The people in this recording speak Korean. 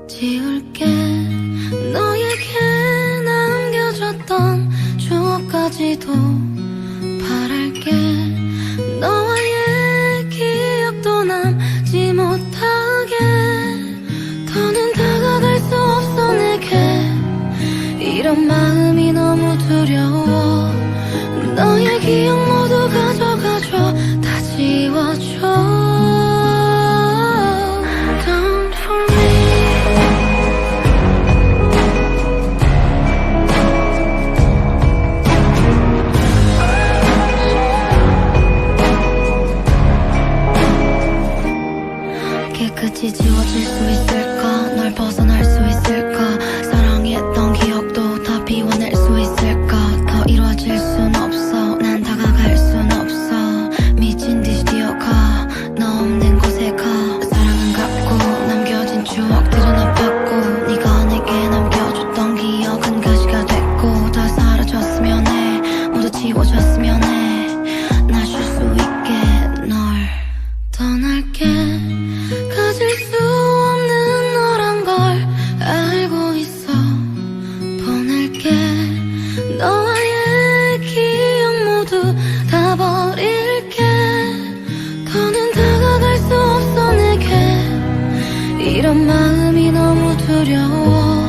지울게 너에게 남겨줬던 추억까지도 바랄게. 너와의 기억도 남지 못하게. 더는 다가갈 수 없어 내게. 이런 마음이 너무 두려워. 너의 기억 모두 가져가줘. 다 지워줘. 깨끗이 지워질 수 있을까? 널 벗어날 수 있을까? 사랑했던 기억도 다 비워낼 수 있을까? 더 이루어질 순 없어. 난 다가갈 순 없어. 미친 듯이 뛰어가. 너 없는 곳에 가. 사랑은 갖고 남겨진 추억들은 아팠고, 네가 내게 남겨줬던 기억은 가시가 됐고, 다 사라졌으면 해. 모두 지워졌으면 해. 나 쉴 수 있게 널 떠날게. 가질 수 없는 너란 걸 알고 있어. 보낼게. 너와의 기억 모두 다 버릴게. 더는 다가갈 수 없어 내게. 이런 마음이 너무 두려워.